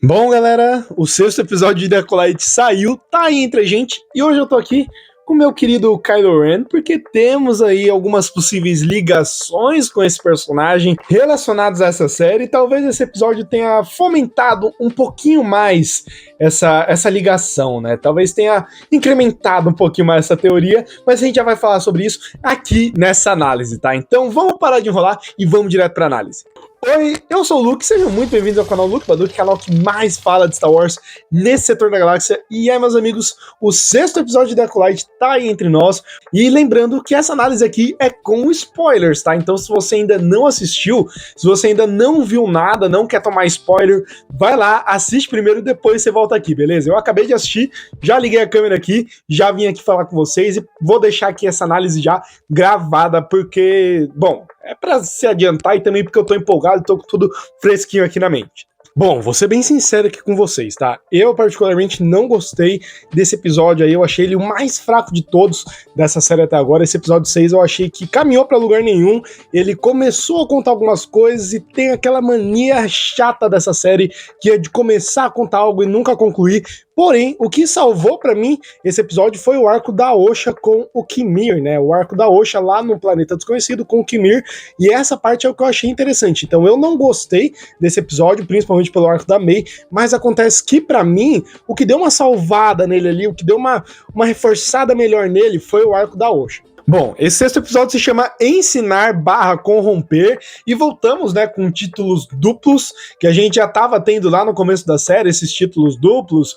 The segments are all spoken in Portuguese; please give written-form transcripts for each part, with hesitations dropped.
Bom, galera, o sexto episódio de The Acolyte saiu, tá aí entre a gente, e hoje eu tô aqui com o meu querido Kylo Ren, porque temos aí algumas possíveis ligações com esse personagem relacionados a essa série, e talvez esse episódio tenha fomentado um pouquinho mais essa ligação, né? Talvez tenha incrementado um pouquinho mais essa teoria, mas a gente já vai falar sobre isso aqui nessa análise, tá? Então vamos parar de enrolar e vamos direto pra análise. Oi, eu sou o Luke, sejam muito bem-vindos ao canal Luke Baduque, canal que mais fala de Star Wars nesse setor da galáxia. E aí, meus amigos, o sexto episódio de The Acolyte tá aí entre nós. E lembrando que essa análise aqui é com spoilers, tá? Então se você ainda não assistiu, se você ainda não viu nada, não quer tomar spoiler, vai lá, assiste primeiro e depois você volta aqui, beleza? Eu acabei de assistir, já liguei a câmera aqui, já vim aqui falar com vocês e vou deixar aqui essa análise já gravada, porque, bom, é pra se adiantar e também porque eu tô empolgado e tô com tudo fresquinho aqui na mente. Bom, vou ser bem sincero aqui com vocês, tá? Eu particularmente não gostei desse episódio aí, eu achei ele o mais fraco de todos dessa série até agora. Esse episódio 6 eu achei que caminhou pra lugar nenhum, ele começou a contar algumas coisas e tem aquela mania chata dessa série, que é de começar a contar algo e nunca concluir. Porém, o que salvou pra mim esse episódio foi o arco da Osha com o Qimir, né? O arco da Osha lá no Planeta Desconhecido com o Qimir, e essa parte é o que eu achei interessante. Então eu não gostei desse episódio, principalmente pelo arco da May, mas acontece que pra mim, o que deu uma salvada nele ali, o que deu uma reforçada melhor nele foi o arco da Osha. Bom, esse sexto episódio se chama Ensinar/Corromper e voltamos, né, com títulos duplos que a gente já estava tendo lá no começo da série, esses títulos duplos,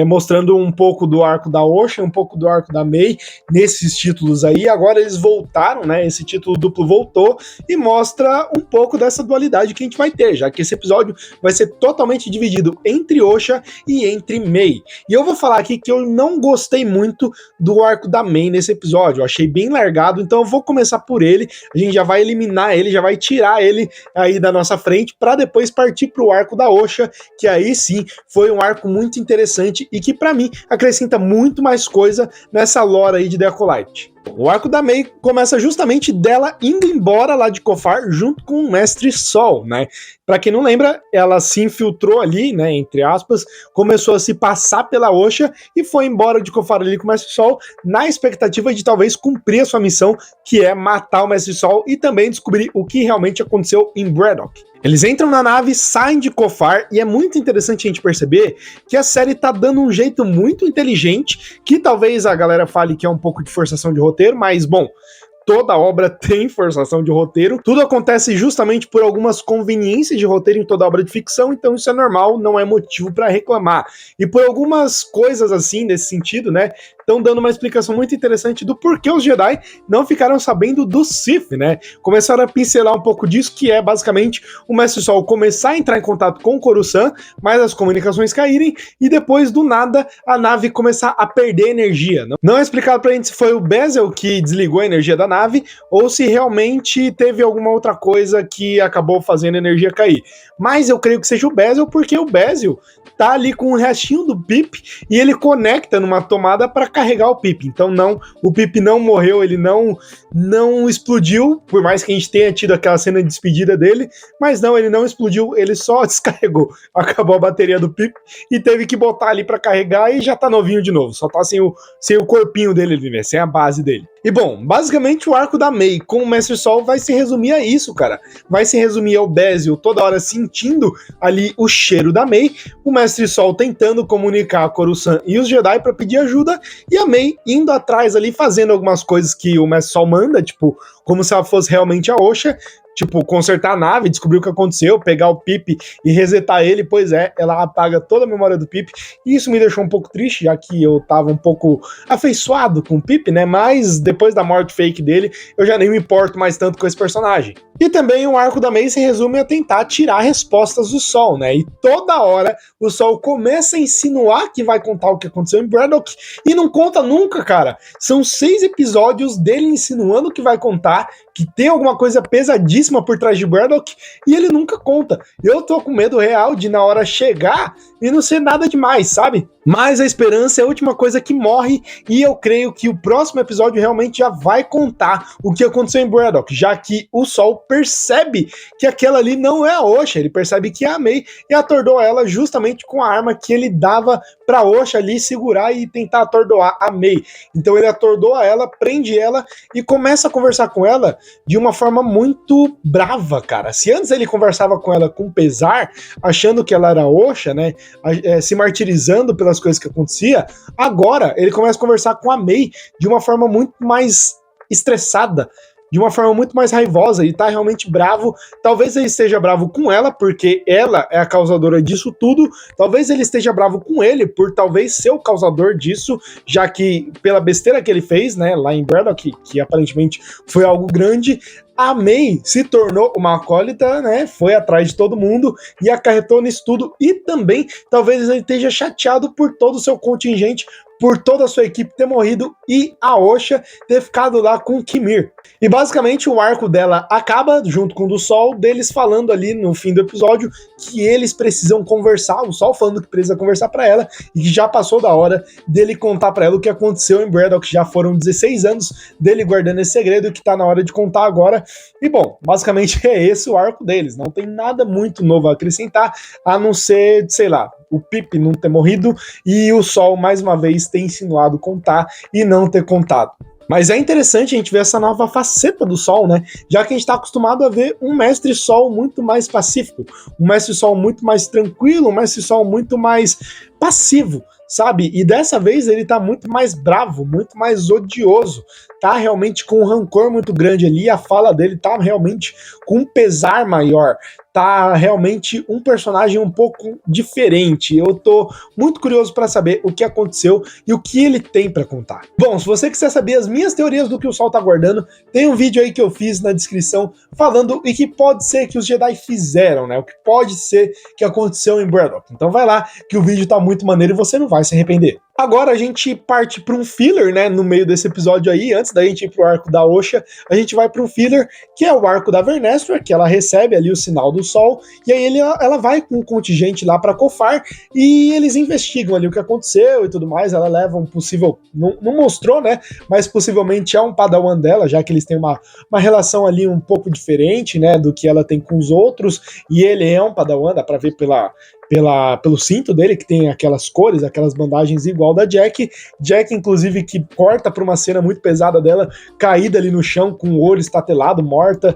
mostrando um pouco do arco da Osha, um pouco do arco da May nesses títulos aí. Agora eles voltaram, né, esse título duplo voltou e mostra um pouco dessa dualidade que a gente vai ter, já que esse episódio vai ser totalmente dividido entre Osha e entre May. E eu vou falar aqui que eu não gostei muito do arco da May nesse episódio, eu achei bem largado, então eu vou começar por ele, a gente já vai eliminar ele, já vai tirar ele aí da nossa frente, para depois partir pro arco da Osha, que aí sim foi um arco muito interessante e que para mim acrescenta muito mais coisa nessa lore aí de The Acolyte. O arco da May começa justamente dela indo embora lá de Kofar junto com o Mestre Sol, né? Pra quem não lembra, ela se infiltrou ali, né, entre aspas, começou a se passar pela Osha e foi embora de Kofar ali com o Mestre Sol na expectativa de talvez cumprir a sua missão, que é matar o Mestre Sol e também descobrir o que realmente aconteceu em Braddock. Eles entram na nave, saem de Kofar e é muito interessante a gente perceber que a série tá dando um jeito muito inteligente, que talvez a galera fale que é um pouco de forçação de roteiro, mas bom, toda obra tem forçação de roteiro, tudo acontece justamente por algumas conveniências de roteiro em toda obra de ficção, então isso é normal, não é motivo para reclamar. E por algumas coisas assim, nesse sentido, né, estão dando uma explicação muito interessante do porquê os Jedi não ficaram sabendo do Sith, né? Começaram a pincelar um pouco disso, que é basicamente o Mestre Sol começar a entrar em contato com o Coruscant, mas as comunicações caírem, e depois, do nada, a nave começar a perder energia. Não é explicado pra gente se foi o Bezel que desligou a energia da nave, ou se realmente teve alguma outra coisa que acabou fazendo a energia cair. Mas eu creio que seja o Bezel, porque o Bezel tá ali com o restinho do Pip, e ele conecta numa tomada para carregar o Pip. Então não, o Pip não morreu, ele não explodiu, por mais que a gente tenha tido aquela cena de despedida dele, mas não, ele não explodiu, ele só descarregou. Acabou a bateria do Pip e teve que botar ali para carregar e já tá novinho de novo, só tá sem o corpinho dele ali, né? Sem a base dele. E bom, basicamente o arco da May com o Mestre Sol vai se resumir a isso, cara. Vai se resumir ao Bezel toda hora sentindo ali o cheiro da May, o Mestre Sol tentando comunicar a Coruscant e os Jedi para pedir ajuda, e a May indo atrás ali, fazendo algumas coisas que o Mestre Sol manda, tipo, como se ela fosse realmente a Osha, tipo, consertar a nave, descobrir o que aconteceu, pegar o Pip e resetar ele. Pois é, ela apaga toda a memória do Pip, e isso me deixou um pouco triste, já que eu tava um pouco afeiçoado com o Pip, né, mas depois da morte fake dele, eu já nem me importo mais tanto com esse personagem. E também o arco da May se resume a tentar tirar respostas do Sol, né, e toda hora o Sol começa a insinuar que vai contar o que aconteceu em Braddock, e não conta nunca, cara. São 6 episódios dele insinuando que vai contar, que tem alguma coisa pesadíssima importantíssima por trás de Braddock e ele nunca conta. Eu tô com medo real de na hora chegar e não ser nada demais, sabe? Mas a esperança é a última coisa que morre e eu creio que o próximo episódio realmente já vai contar o que aconteceu em Braddock, já que o Sol percebe que aquela ali não é a Osha, ele percebe que é a May e atordoa ela justamente com a arma que ele dava pra Osha ali segurar e tentar atordoar a May. Então ele atordoa ela, prende ela e começa a conversar com ela de uma forma muito brava, cara. Se antes ele conversava com ela com pesar, achando que ela era Osha, né, se martirizando pelas coisas que acontecia, agora ele começa a conversar com a May de uma forma muito mais estressada, de uma forma muito mais raivosa e tá realmente bravo. Talvez ele esteja bravo com ela, porque ela é a causadora disso tudo. Talvez ele esteja bravo com ele, por talvez ser o causador disso, já que pela besteira que ele fez, né, lá em Braddock, que aparentemente foi algo grande, a May se tornou uma acólita, né, foi atrás de todo mundo e acarretou nisso tudo. E também, talvez ele esteja chateado por todo o seu contingente, por toda a sua equipe ter morrido e a Osha ter ficado lá com o Kimir. E basicamente o arco dela acaba, junto com o do Sol, deles falando ali no fim do episódio que eles precisam conversar, o Sol falando que precisa conversar pra ela e que já passou da hora dele contar pra ela o que aconteceu em Braddock, que já foram 16 anos dele guardando esse segredo e que tá na hora de contar agora. E bom, basicamente é esse o arco deles, não tem nada muito novo a acrescentar, a não ser, sei lá, o Pip não ter morrido e o Sol mais uma vez ter insinuado contar e não ter contado. Mas é interessante a gente ver essa nova faceta do Sol, né? Já que a gente está acostumado a ver um Mestre Sol muito mais pacífico, um Mestre Sol muito mais tranquilo, um Mestre Sol muito mais passivo, sabe? E dessa vez ele tá muito mais bravo, muito mais odioso, tá realmente com um rancor muito grande ali, a fala dele tá realmente com um pesar maior, tá realmente um personagem um pouco diferente. Eu tô muito curioso para saber o que aconteceu e o que ele tem para contar. Bom, se você quiser saber as minhas teorias do que o Sol tá guardando, tem um vídeo aí que eu fiz na descrição falando o que pode ser que os Jedi fizeram, né? O que pode ser que aconteceu em Braddock. Então vai lá que o vídeo tá muito maneiro e você não vai se arrepender. Agora a gente parte para um filler, né, no meio desse episódio aí, antes da gente ir pro arco da Osha, a gente vai para um filler, que é o arco da Vernestra, que ela recebe ali o sinal do Sol, e aí ela vai com um contingente lá para Kofar, e eles investigam ali o que aconteceu e tudo mais, ela leva um possível, não mostrou, né, mas possivelmente é um padawan dela, já que eles têm uma relação ali um pouco diferente, né, do que ela tem com os outros, e ele é um padawan, dá pra ver pelo cinto dele, que tem aquelas cores, aquelas bandagens igual da Jack. Jack, inclusive, que corta pra uma cena muito pesada dela, caída ali no chão, com o olho estatelado, morta.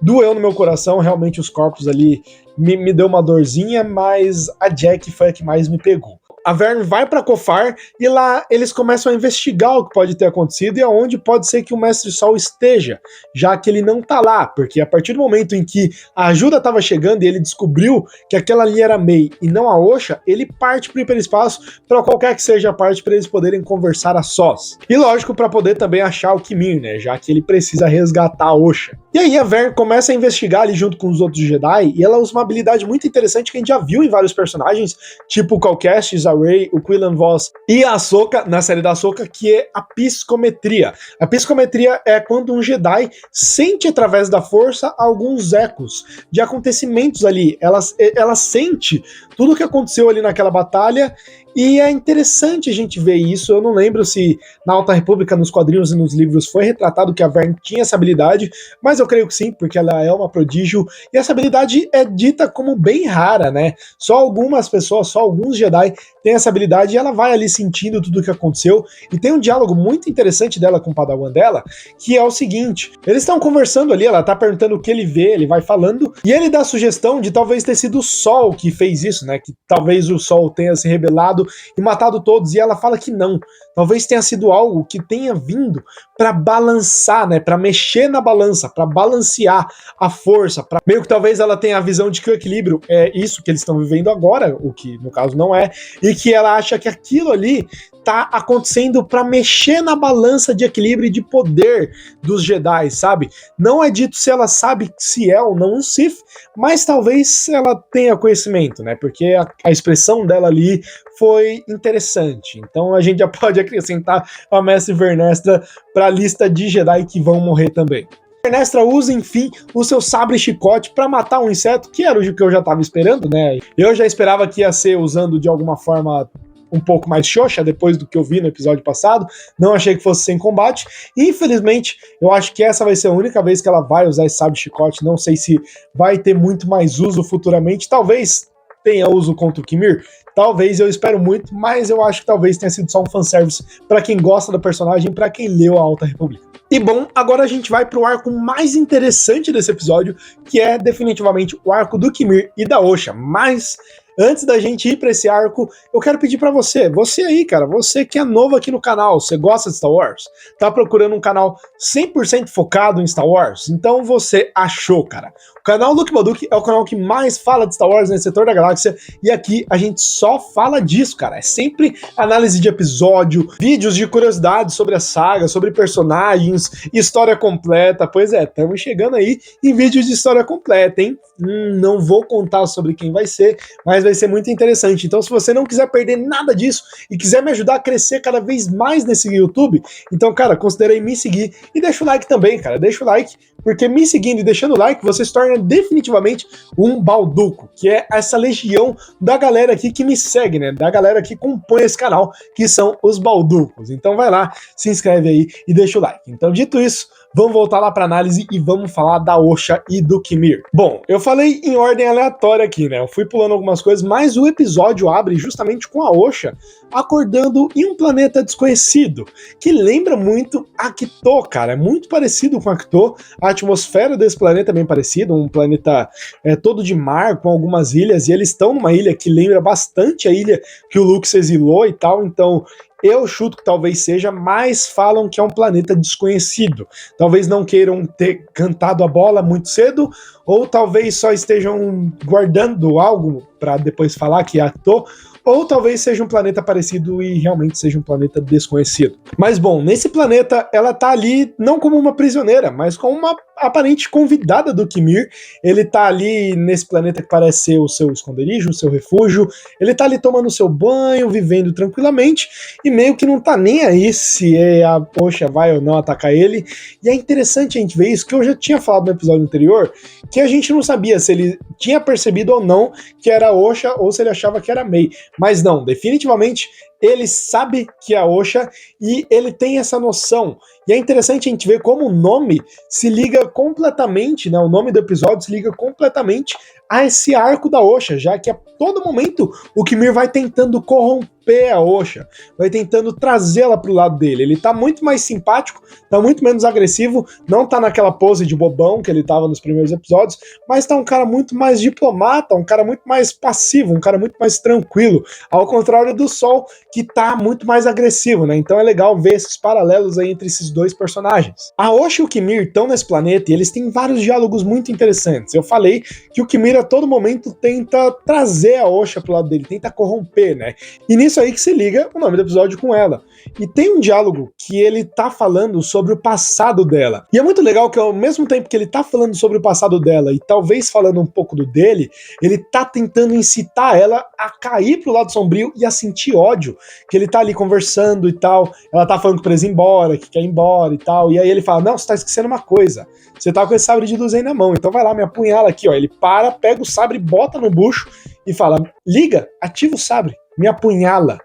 Doeu no meu coração, realmente os corpos ali me deu uma dorzinha, mas a Jack foi a que mais me pegou. A Vern vai para Kofar e lá eles começam a investigar o que pode ter acontecido e aonde pode ser que o Mestre Sol esteja, já que ele não tá lá, porque a partir do momento em que a ajuda estava chegando e ele descobriu que aquela ali era May e não a Osha, ele parte pro hiperespaço para qualquer que seja a parte para eles poderem conversar a sós. E lógico, para poder também achar o Kimir, né, já que ele precisa resgatar a Osha. E aí a Vern começa a investigar ali junto com os outros Jedi e ela usa uma habilidade muito interessante que a gente já viu em vários personagens, tipo o Cal Kestis, a Rey, o Quinlan Vos e a Ahsoka, na série da Ahsoka, que é a psicometria. A psicometria é quando um Jedi sente através da força alguns ecos de acontecimentos ali. Ela sente tudo o que aconteceu ali naquela batalha e é interessante a gente ver isso. Eu não lembro se na Alta República, nos quadrinhos e nos livros, foi retratado que a Vern tinha essa habilidade, mas eu creio que sim, porque ela é uma prodígio, e essa habilidade é dita como bem rara, né? Só algumas pessoas, só alguns Jedi têm essa habilidade e ela vai ali sentindo tudo o que aconteceu, e tem um diálogo muito interessante dela com o padawan dela, que é o seguinte, eles estão conversando ali, ela tá perguntando o que ele vê, ele vai falando, e ele dá a sugestão de talvez ter sido o Sol que fez isso, né? Que talvez o Sol tenha se rebelado e matado todos, e ela fala que não. Talvez tenha sido algo que tenha vindo para balançar, né, para mexer na balança, para balancear a força, para meio que talvez ela tenha a visão de que o equilíbrio é isso que eles estão vivendo agora, o que no caso não é, e que ela acha que aquilo ali tá acontecendo para mexer na balança de equilíbrio e de poder dos Jedi, sabe? Não é dito se ela sabe se é ou não um Sith, mas talvez ela tenha conhecimento, né? Porque a expressão dela ali foi interessante. Então a gente já pode acrescentar a Mestre Vernestra para a lista de Jedi que vão morrer também. Ernestra usa, enfim, o seu sabre chicote para matar um inseto, que era o que eu já tava esperando, né? Eu já esperava que ia ser usando de alguma forma um pouco mais xoxa, depois do que eu vi no episódio passado, não achei que fosse sem combate. Infelizmente, eu acho que essa vai ser a única vez que ela vai usar esse sabre chicote, não sei se vai ter muito mais uso futuramente, talvez tenha uso contra o Kimir, talvez, eu espero muito, mas eu acho que talvez tenha sido só um fanservice para quem gosta do personagem, para quem leu a Alta República. E bom, agora a gente vai pro arco mais interessante desse episódio, que é definitivamente o arco do Kimir e da Osha, mas antes da gente ir para esse arco, eu quero pedir para você aí, cara, você que é novo aqui no canal, você gosta de Star Wars? Tá procurando um canal 100% focado em Star Wars? Então você achou, cara. O canal Luke Baduque é o canal que mais fala de Star Wars nesse setor da galáxia, e aqui a gente só fala disso, cara. É sempre análise de episódio, vídeos de curiosidades sobre a saga, sobre personagens, história completa. Pois é, estamos chegando aí em vídeos de história completa, hein? Não vou contar sobre quem vai ser, mas vai ser muito interessante. Então, se você não quiser perder nada disso e quiser me ajudar a crescer cada vez mais nesse YouTube, então, cara, considere me seguir e deixa o like também, cara. Deixa o like, porque me seguindo e deixando o like, você se torna definitivamente um balduco, que é essa legião da galera aqui que me segue, né? Da galera que compõe esse canal, que são os balducos. Então vai lá, se inscreve aí e deixa o like. Então, dito isso, vamos voltar lá para análise e vamos falar da Osha e do Kimir. Bom, eu falei em ordem aleatória aqui, né? Eu fui pulando algumas coisas, mas o episódio abre justamente com a Osha acordando em um planeta desconhecido, que lembra muito Ahch-To, cara. É muito parecido com Ahch-To. A atmosfera desse planeta é bem parecida, um planeta todo de mar, com algumas ilhas, e eles estão numa ilha que lembra bastante a ilha que o Luke se exilou e tal, então eu chuto que talvez seja, mas falam que é um planeta desconhecido. Talvez não queiram ter cantado a bola muito cedo, ou talvez só estejam guardando algo para depois falar que é Ahch-To, ou talvez seja um planeta parecido e realmente seja um planeta desconhecido. Mas bom, nesse planeta ela tá ali não como uma prisioneira, mas como uma aparente convidada do Kimir. Ele tá ali nesse planeta que parece ser o seu esconderijo, o seu refúgio. Ele tá ali tomando seu banho, vivendo tranquilamente e meio que não tá nem aí se a Osha vai ou não atacar ele. E é interessante a gente ver isso, que eu já tinha falado no episódio anterior, que a gente não sabia se ele tinha percebido ou não que era a Osha ou se ele achava que era a May. Mas não, definitivamente ele sabe que é a Osha e ele tem essa noção. E é interessante a gente ver como o nome se liga completamente, né? O nome do episódio se liga completamente a esse arco da Osha, já que a todo momento o Kimir vai tentando corromper a Osha, vai tentando trazê-la pro lado dele. Ele tá muito mais simpático, tá muito menos agressivo, não tá naquela pose de bobão que ele tava nos primeiros episódios, mas tá um cara muito mais diplomata, um cara muito mais passivo, um cara muito mais tranquilo, ao contrário do Sol, que tá muito mais agressivo, né? Então é legal ver esses paralelos aí entre esses dois personagens. A Osha e o Kimir estão nesse planeta e eles têm vários diálogos muito interessantes. Eu falei que o Kimir a todo momento tenta trazer a Osha pro lado dele, tenta corromper, né? E nisso aí que se liga o nome do episódio com ela. E tem um diálogo que ele tá falando sobre o passado dela. E é muito legal que ao mesmo tempo que ele tá falando sobre o passado dela e talvez falando um pouco do dele, ele tá tentando incitar ela a cair pro lado sombrio e a sentir ódio, que ele tá ali conversando e tal, ela tá falando pra eles ir embora, que quer ir embora e tal, e aí ele fala, não, você tá esquecendo uma coisa, você tá com esse sabre de luz aí na mão, então vai lá, me apunhala aqui, ó. Ele para, pega o sabre, bota no bucho e fala, liga, ativa o sabre, me apunhala,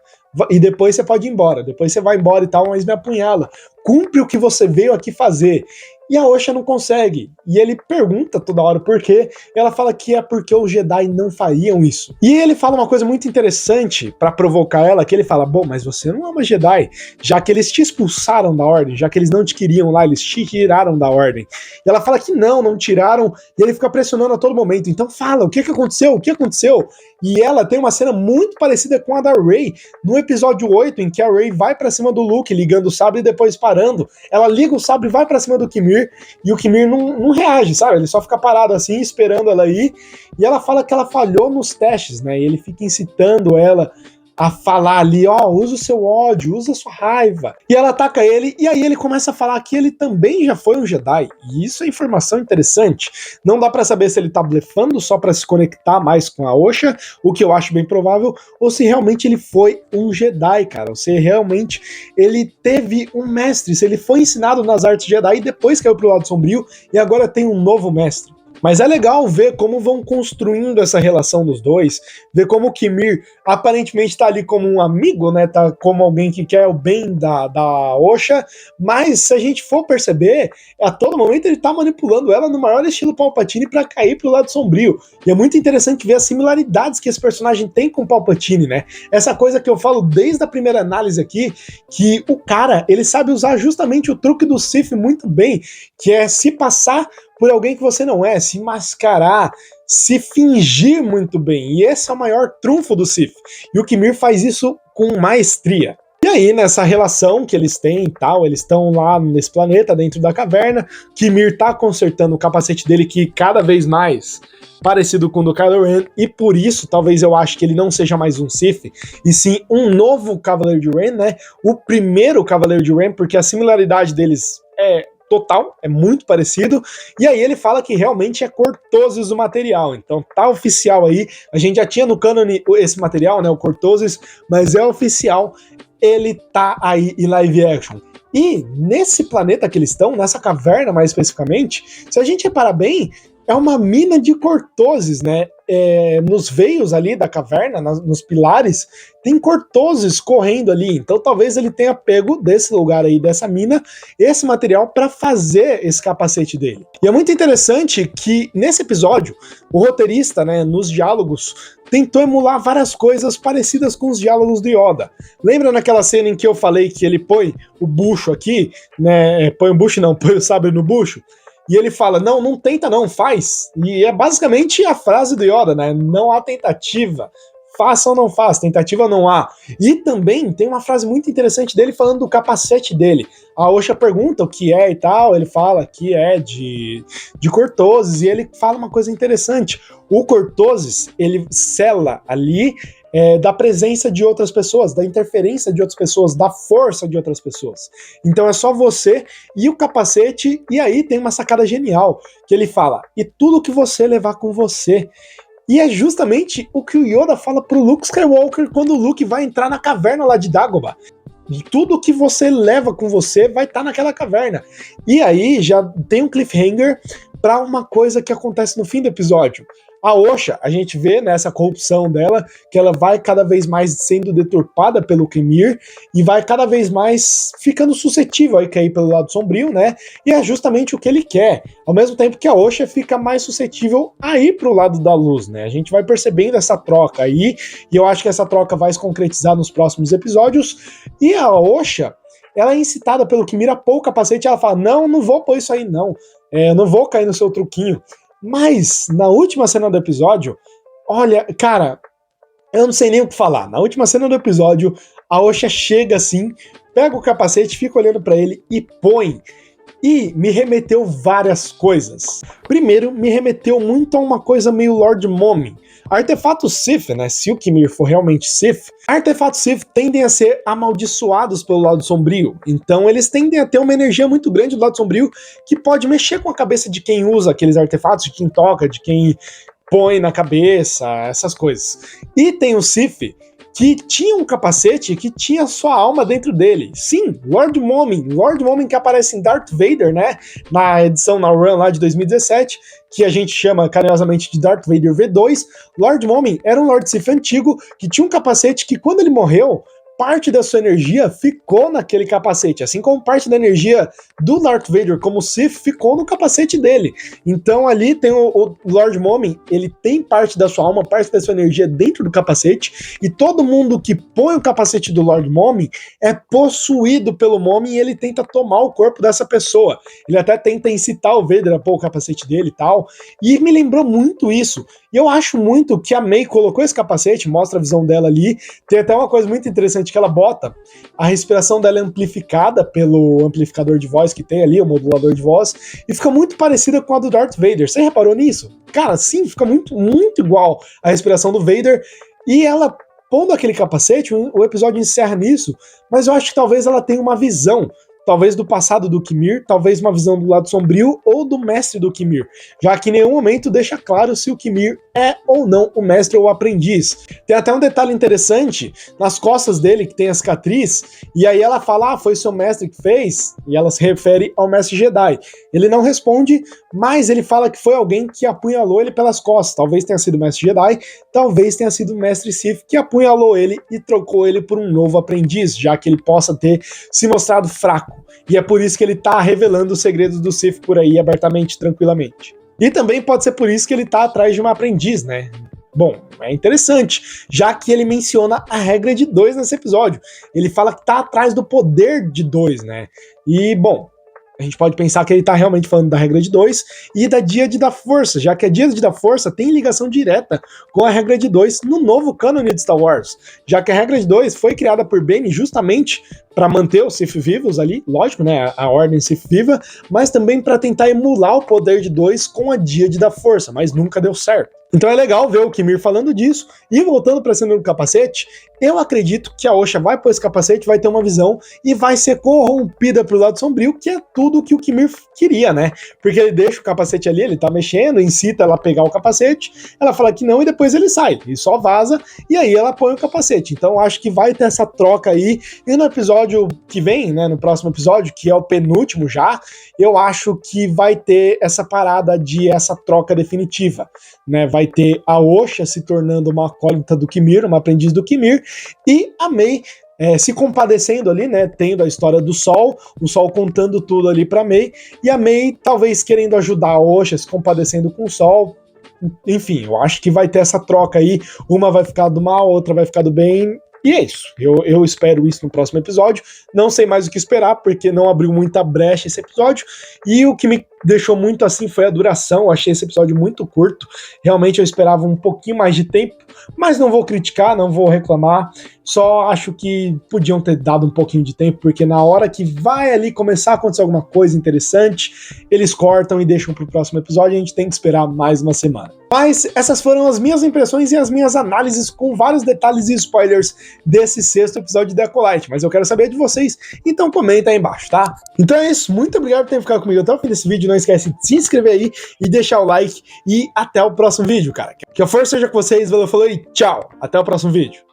e depois você pode ir embora, depois você vai embora e tal, mas me apunhala, cumpre o que você veio aqui fazer. E a Osha não consegue. E ele pergunta toda hora por quê. E ela fala que é porque os Jedi não fariam isso. E ele fala uma coisa muito interessante pra provocar ela, que ele fala, bom, mas você não é uma Jedi, já que eles te expulsaram da ordem, já que eles não te queriam lá, eles te tiraram da ordem. E ela fala que não tiraram, e ele fica pressionando a todo momento. Então fala, o que aconteceu? O que aconteceu? E ela tem uma cena muito parecida com a da Rey, no episódio 8, em que a Rey vai pra cima do Luke, ligando o sabre e depois parando. Ela liga o sabre e vai pra cima do Kimir, e o Kimir não reage, sabe? Ele só fica parado assim, esperando ela ir, e ela fala que ela falhou nos testes, né? E ele fica incitando ela a falar ali, ó, usa o seu ódio, usa a sua raiva. E ela ataca ele, e aí ele começa a falar que ele também já foi um Jedi. E isso é informação interessante. Não dá pra saber se ele tá blefando só pra se conectar mais com a Osha, o que eu acho bem provável, ou se realmente ele foi um Jedi, cara. Ou se realmente ele teve um mestre, se ele foi ensinado nas artes Jedi e depois caiu pro lado sombrio e agora tem um novo mestre. Mas é legal ver como vão construindo essa relação dos dois, ver como o Kimir aparentemente tá ali como um amigo, né? Tá como alguém que quer o bem da Osha, mas se a gente for perceber, a todo momento ele tá manipulando ela no maior estilo Palpatine para cair pro lado sombrio. E é muito interessante ver as similaridades que esse personagem tem com o Palpatine, né? Essa coisa que eu falo desde a primeira análise aqui, que o cara, ele sabe usar justamente o truque do Sith muito bem, que é se passar por alguém que você não é, se mascarar, se fingir muito bem. E esse é o maior trunfo do Sith. E o Kimir faz isso com maestria. E aí, nessa relação que eles têm e tal, eles estão lá nesse planeta, dentro da caverna, Kimir tá consertando o capacete dele, que cada vez mais parecido com o do Kylo Ren, e por isso, talvez eu ache que ele não seja mais um Sith, e sim um novo Cavaleiro de Ren, né? O primeiro Cavaleiro de Ren, porque a similaridade deles é total, é muito parecido, e aí ele fala que realmente é Cortoses o material, então tá oficial aí, a gente já tinha no cânone esse material, né, o Cortoses, mas é oficial, ele tá aí em live action. E nesse planeta que eles estão, nessa caverna mais especificamente, se a gente reparar bem, é uma mina de Cortoses, né? Nos veios ali da caverna, nos pilares, tem Cortoses correndo ali. Então talvez ele tenha pego desse lugar aí, dessa mina, esse material para fazer esse capacete dele. E é muito interessante que nesse episódio, o roteirista, né, nos diálogos, tentou emular várias coisas parecidas com os diálogos do Yoda. Lembra naquela cena em que eu falei que ele põe o bucho aqui, né? Põe o bucho não, põe o sabre no bucho? E ele fala, não tenta não, faz. E é basicamente a frase do Yoda, né? Não há tentativa. Faça ou não faça, tentativa não há. E também tem uma frase muito interessante dele falando do capacete dele. A Osha pergunta o que é e tal, ele fala que é de Cortoses, e ele fala uma coisa interessante. O Cortoses, ele sela ali da presença de outras pessoas, da interferência de outras pessoas, da força de outras pessoas. Então é só você e o capacete, e aí tem uma sacada genial, que ele fala, e tudo que você levar com você. E é justamente o que o Yoda fala pro Luke Skywalker quando o Luke vai entrar na caverna lá de Dagobah. Tudo que você leva com você vai estar naquela caverna. E aí já tem um cliffhanger para uma coisa que acontece no fim do episódio. A Osha, a gente vê nessa corrupção dela, que ela vai cada vez mais sendo deturpada pelo Kimir e vai cada vez mais ficando suscetível a cair pelo lado sombrio, né? E é justamente o que ele quer. Ao mesmo tempo que a Osha fica mais suscetível a ir pro lado da luz, né? A gente vai percebendo essa troca aí, e eu acho que essa troca vai se concretizar nos próximos episódios. E a Osha, ela é incitada pelo Kimir a pôr o capacete, e ela fala, não vou pôr isso aí não, eu não vou cair no seu truquinho. Mas, na última cena do episódio, olha, cara, eu não sei nem o que falar. Na última cena do episódio, a Osha chega assim, pega o capacete, fica olhando pra ele e põe. E me remeteu várias coisas. Primeiro, me remeteu muito a uma coisa meio Lord Mommy. Artefatos Sith, né? Se o Kimir for realmente Sith, artefatos Sith tendem a ser amaldiçoados pelo lado sombrio. Então eles tendem a ter uma energia muito grande do lado sombrio que pode mexer com a cabeça de quem usa aqueles artefatos, de quem toca, de quem põe na cabeça, essas coisas. E tem o Sith que tinha um capacete que tinha sua alma dentro dele. Sim, Lord Mommy que aparece em Darth Vader, né? Na edição na Run lá de 2017, que a gente chama carinhosamente de Darth Vader V2. Lord Mommy era um Lord Sith antigo que tinha um capacete que quando ele morreu, parte da sua energia ficou naquele capacete, assim como parte da energia do Darth Vader como Sith ficou no capacete dele. Então ali tem o Lord Mommy, ele tem parte da sua alma, parte da sua energia dentro do capacete, e todo mundo que põe o capacete do Lord Mommy é possuído pelo Mommy e ele tenta tomar o corpo dessa pessoa. Ele até tenta incitar o Vader a pôr o capacete dele e tal, e me lembrou muito isso. E eu acho muito que a Mei colocou esse capacete, mostra a visão dela ali, tem até uma coisa muito interessante que ela bota, a respiração dela é amplificada pelo amplificador de voz que tem ali, o modulador de voz, e fica muito parecida com a do Darth Vader. Você reparou nisso? Cara, sim, fica muito, muito igual a respiração do Vader, e ela pondo aquele capacete, o episódio encerra nisso, mas eu acho que talvez ela tenha uma visão, talvez do passado do Qimir, talvez uma visão do lado sombrio ou do mestre do Qimir, já que em nenhum momento deixa claro se o Qimir é ou não o mestre ou o aprendiz. Tem até um detalhe interessante, nas costas dele que tem a cicatriz, e aí ela fala, foi seu mestre que fez, e ela se refere ao mestre Jedi. Ele não responde, mas ele fala que foi alguém que apunhalou ele pelas costas, talvez tenha sido o mestre Jedi, talvez tenha sido o mestre Sith que apunhalou ele e trocou ele por um novo aprendiz, já que ele possa ter se mostrado fraco. E é por isso que ele tá revelando os segredos do Sith por aí abertamente, tranquilamente. E também pode ser por isso que ele tá atrás de uma aprendiz, né? Bom, é interessante, já que ele menciona a regra de 2 nesse episódio. Ele fala que tá atrás do poder de 2, né? E, bom, a gente pode pensar que ele tá realmente falando da regra de 2 e da Díade da Força, já que a Díade da Força tem ligação direta com a regra de 2 no novo cânone de Star Wars, já que a regra de 2 foi criada por Bane justamente para manter os Sith vivos ali, lógico, né, a Ordem Sith viva, mas também para tentar emular o poder de 2 com a Díade da Força, mas nunca deu certo. Então é legal ver o Qimir falando disso, e voltando para a cena do capacete, eu acredito que a Osha vai pôr esse capacete, vai ter uma visão e vai ser corrompida pro lado sombrio, que é tudo que o Qimir queria, né? Porque ele deixa o capacete ali, ele tá mexendo, incita ela a pegar o capacete, ela fala que não e depois ele sai, e só vaza, e aí ela põe o capacete. Então acho que vai ter essa troca aí, e no episódio que vem, né, no próximo episódio, que é o penúltimo já, eu acho que vai ter essa parada de essa troca definitiva, né? Vai ter a Osha se tornando uma acólita do Qimir, uma aprendiz do Qimir, e a May se compadecendo ali, né, tendo a história do Sol, o Sol contando tudo ali pra May, e a May talvez querendo ajudar a Osha, se compadecendo com o Sol. Enfim, eu acho que vai ter essa troca aí, uma vai ficar do mal, outra vai ficar do bem, e é isso, eu espero isso no próximo episódio, não sei mais o que esperar, porque não abriu muita brecha esse episódio, e o que me deixou muito assim foi a duração, eu achei esse episódio muito curto, realmente eu esperava um pouquinho mais de tempo, mas não vou criticar, não vou reclamar, só acho que podiam ter dado um pouquinho de tempo, porque na hora que vai ali começar a acontecer alguma coisa interessante, eles cortam e deixam pro próximo episódio, a gente tem que esperar mais uma semana. Mas essas foram as minhas impressões e as minhas análises com vários detalhes e spoilers desse 6º episódio de Acolyte, mas eu quero saber de vocês, então comenta aí embaixo, tá? Então é isso, muito obrigado por ter ficado comigo até o fim desse vídeo, não esquece de se inscrever aí e deixar o like, e até o próximo vídeo, cara. Que a força seja com vocês, valeu, falou e tchau, até o próximo vídeo.